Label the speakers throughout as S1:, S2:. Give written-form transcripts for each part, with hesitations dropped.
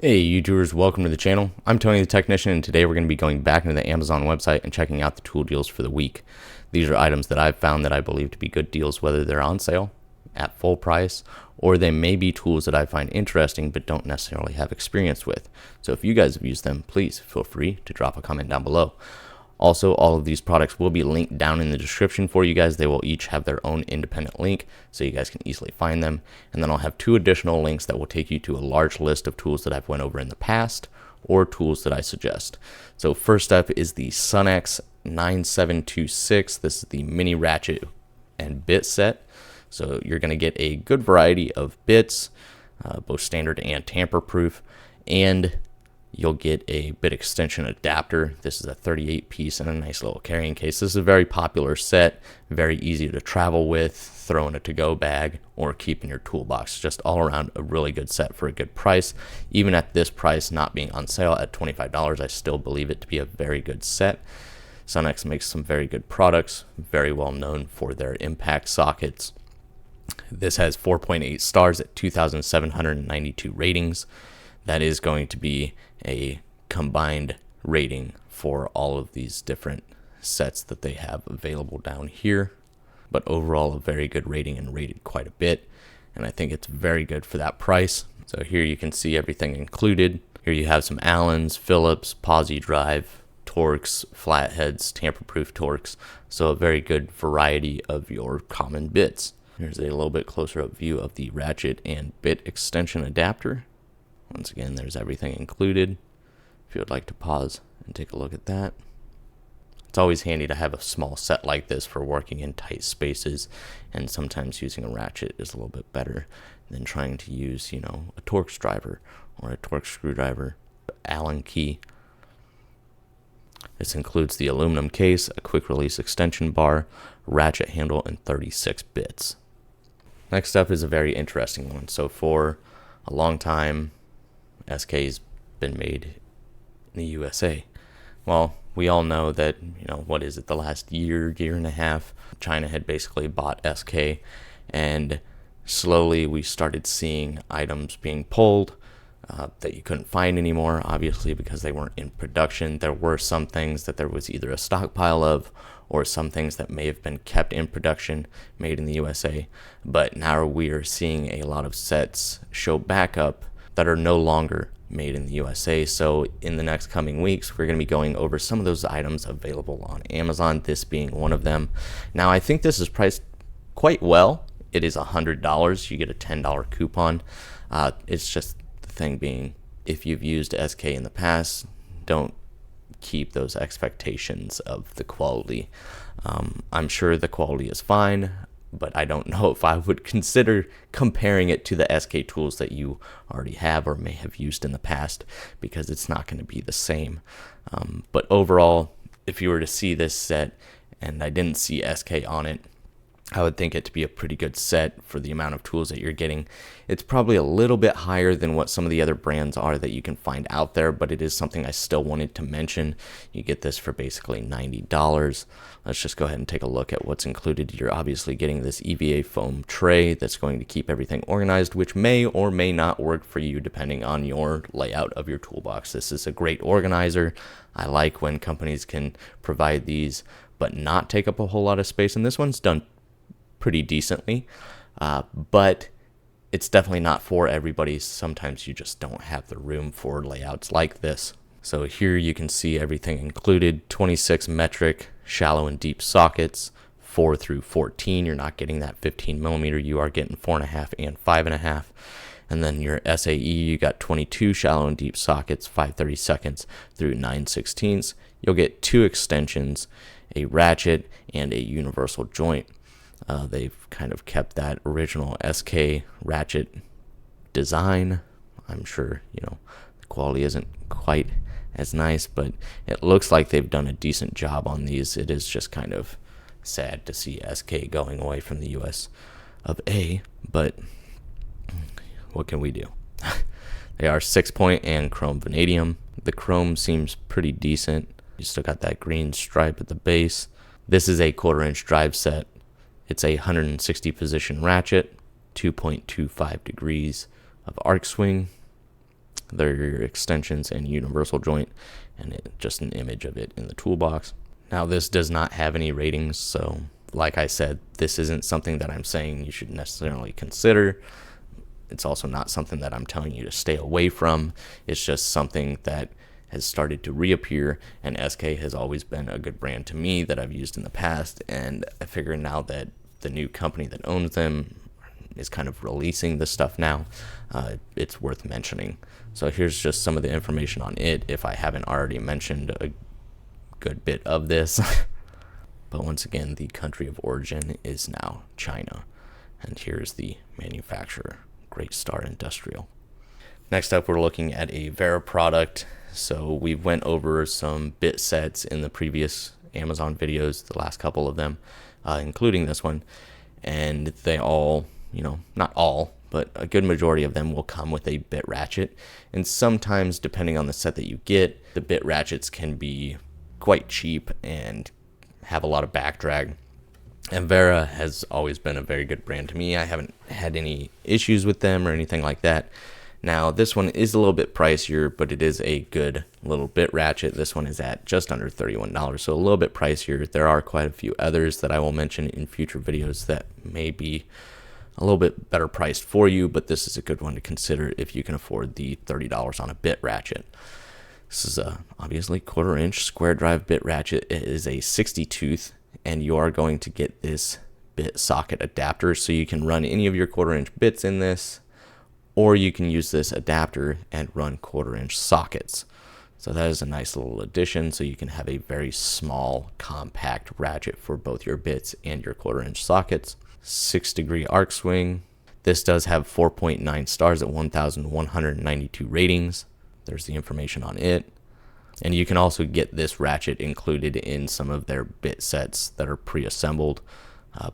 S1: Hey YouTubers, welcome to the channel. I'm Tony the Technician, and today we're going to be going back into the Amazon website and checking out the tool deals for the week. These are items that I've found that I believe to be good deals, whether they're on sale, at full price, or they may be tools that I find interesting but don't necessarily have experience with. So if you guys have used them, please feel free to drop a comment down below. Also, all of these products will be linked down in the description for you guys. They will each have their own independent link, so you guys can easily find them. And then I'll have two additional links that will take you to a large list of tools that I've went over in the past or tools that I suggest. So first up is the Sunx 9726. This is the mini ratchet and bit set. So you're going to get a good variety of bits, both standard and tamper-proof, and you'll get a bit extension adapter. This is a 38 piece and a nice little carrying case. This is a very popular set, very easy to travel with, throw in a to-go bag, or keep in your toolbox. Just all around a really good set for a good price. Even at this price, not being on sale at $25, I still believe it to be a very good set. Sunx makes some very good products, very well known for their impact sockets. This has 4.8 stars at 2,792 ratings. That is going to be a combined rating for all of these different sets that they have available down here. But overall, a very good rating and rated quite a bit. And I think it's very good for that price. So here you can see everything included. Here you have some Allens, Phillips, Posi drive, Torx, flatheads, tamper-proof Torx. So a very good variety of your common bits. Here's a little bit closer up view of the ratchet and bit extension adapter. Once again, there's everything included. If you would like to pause and take a look at that. It's always handy to have a small set like this for working in tight spaces, and sometimes using a ratchet is a little bit better than trying to use, a Torx driver or a Torx screwdriver, Allen key. This includes the aluminum case, a quick release extension bar, ratchet handle, and 36 bits. Next up is a very interesting one. So for a long time, SK's been made in the USA. Well, we all know that, what is it, the last year and a half, China had basically bought SK, and slowly we started seeing items being pulled that you couldn't find anymore, obviously because they weren't in production. There were some things that there was either a stockpile of, or some things that may have been kept in production, made in the USA, but now we are seeing a lot of sets show back up that are no longer made in the USA. So in the next coming weeks, we're going to be going over some of those items available on Amazon, this being one of them. Now, I think this is priced quite well. It is $100. You get a $10 coupon. It's just the thing being, if you've used SK in the past, don't keep those expectations of the quality. I'm sure the quality is fine, but I don't know if I would consider comparing it to the SK tools that you already have or may have used in the past, because it's not going to be the same. But overall, if you were to see this set and I didn't see SK on it, I would think it to be a pretty good set for the amount of tools that you're getting. It's probably a little bit higher than what some of the other brands are that you can find out there, but it is something I still wanted to mention. You get this for basically $90. Let's just go ahead and take a look at what's included. You're obviously getting this EVA foam tray that's going to keep everything organized, which may or may not work for you depending on your layout of your toolbox. This is a great organizer. I like when companies can provide these but not take up a whole lot of space, and this one's done pretty decently, but it's definitely not for everybody. Sometimes you just don't have the room for layouts like this. So here you can see everything included: 26 metric shallow and deep sockets, 4 through 14. You're not getting that 15 millimeter. You are getting 4.5 and 5.5. And then your SAE, you got 22 shallow and deep sockets, 5/32 through 9/16. You'll get 2 extensions, a ratchet, and a universal joint. They've kind of kept that original SK ratchet design. I'm sure, the quality isn't quite as nice, but it looks like they've done a decent job on these. It is just kind of sad to see SK going away from the US of A, but what can we do? They are 6-point and chrome vanadium. The chrome seems pretty decent. You still got that green stripe at the base. This is a 1/4-inch drive set. It's a 160 position ratchet, 2.25 degrees of arc swing. They're your extensions and universal joint, and just an image of it in the toolbox. Now, this does not have any ratings, so like I said, this isn't something that I'm saying you should necessarily consider. It's also not something that I'm telling you to stay away from. It's just something that has started to reappear, and SK has always been a good brand to me that I've used in the past, and I figure now that the new company that owns them is kind of releasing this stuff now, it's worth mentioning. So here's just some of the information on it, if I haven't already mentioned a good bit of this. But once again, the country of origin is now China, and here's the manufacturer, Great Star Industrial. Next up, we're looking at a Vera product. So we went over some bit sets in the previous Amazon videos, the last couple of them, including this one, and they all, not all, but a good majority of them will come with a bit ratchet. And sometimes, depending on the set that you get, the bit ratchets can be quite cheap and have a lot of back drag. And Vera has always been a very good brand to me. I haven't had any issues with them or anything like that. Now, this one is a little bit pricier, but it is a good little bit ratchet. This one is at just under $31, so a little bit pricier. There are quite a few others that I will mention in future videos that may be a little bit better priced for you, but this is a good one to consider if you can afford the $30 on a bit ratchet. This is obviously 1/4 inch square drive bit ratchet. It is a 60 tooth, and you are going to get this bit socket adapter, so you can run any of your 1/4 inch bits in this, or you can use this adapter and run 1/4 inch sockets. So that is a nice little addition, so you can have a very small, compact ratchet for both your bits and your 1/4 inch sockets. 6-degree arc swing. This does have 4.9 stars at 1,192 ratings. There's the information on it. And you can also get this ratchet included in some of their bit sets that are pre-assembled,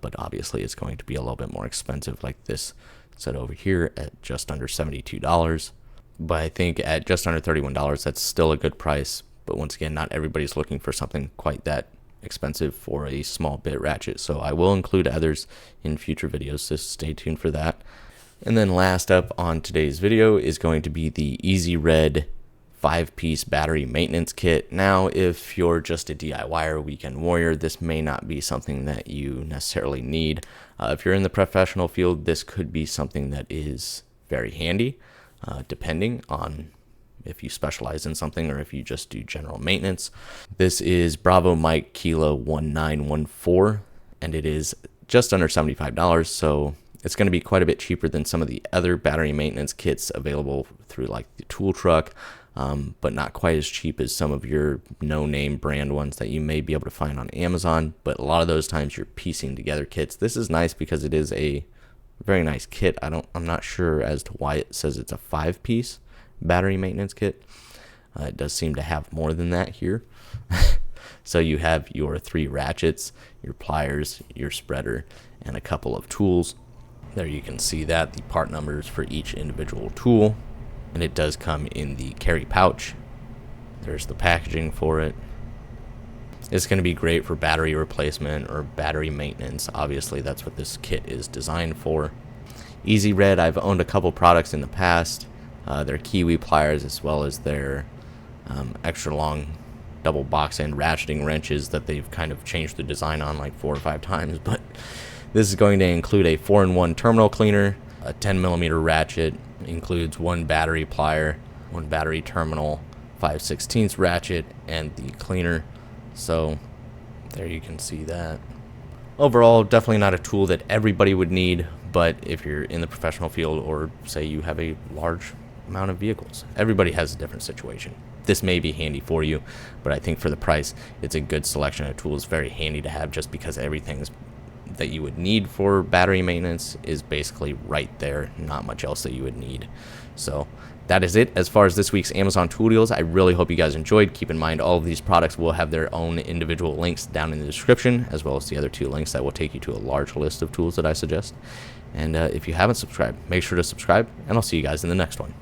S1: but obviously it's going to be a little bit more expensive, like this set over here at just under $72. But I think at just under $31, that's still a good price. But once again, not everybody's looking for something quite that expensive for a small bit ratchet. So I will include others in future videos, so stay tuned for that. And then last up on today's video is going to be the EasyRed 5-piece battery maintenance kit. Now, if you're just a DIYer, weekend warrior, this may not be something that you necessarily need. If you're in the professional field, this could be something that is very handy, depending on if you specialize in something or if you just do general maintenance. This is Bravo Mike Kilo 1914, and it is just under $75, so it's going to be quite a bit cheaper than some of the other battery maintenance kits available through like the Tool Truck, but not quite as cheap as some of your no-name brand ones that you may be able to find on Amazon. But a lot of those times you're piecing together kits. This is nice because it is a very nice kit. I'm not sure as to why it says it's a 5-piece battery maintenance kit. It does seem to have more than that here. So you have your 3 ratchets, your pliers, your spreader, and a couple of tools. There you can see that, the part numbers for each individual tool. And it does come in the carry pouch. There's the packaging for it. It's going to be great for battery replacement or battery maintenance. Obviously, that's what this kit is designed for. EasyRed, I've owned a couple products in the past. Their Kiwi pliers, as well as their extra long double box end ratcheting wrenches that they've kind of changed the design on like 4 or 5 times. But this is going to include a 4-in-1 terminal cleaner, a 10mm ratchet, includes 1 battery plier, 1 battery terminal, 5/16 ratchet, and the cleaner. So there you can see that. Overall, definitely not a tool that everybody would need, but if you're in the professional field or say you have a large amount of vehicles, everybody has a different situation. This may be handy for you, but I think for the price, it's a good selection of tools. Very handy to have just because everything's that you would need for battery maintenance is basically right there. Not much else that you would need. So that is it as far as this week's Amazon tool deals. I really hope you guys enjoyed. Keep in mind, all of these products will have their own individual links down in the description, as well as the other 2 links that will take you to a large list of tools that I suggest. And if you haven't subscribed, make sure to subscribe, and I'll see you guys in the next one.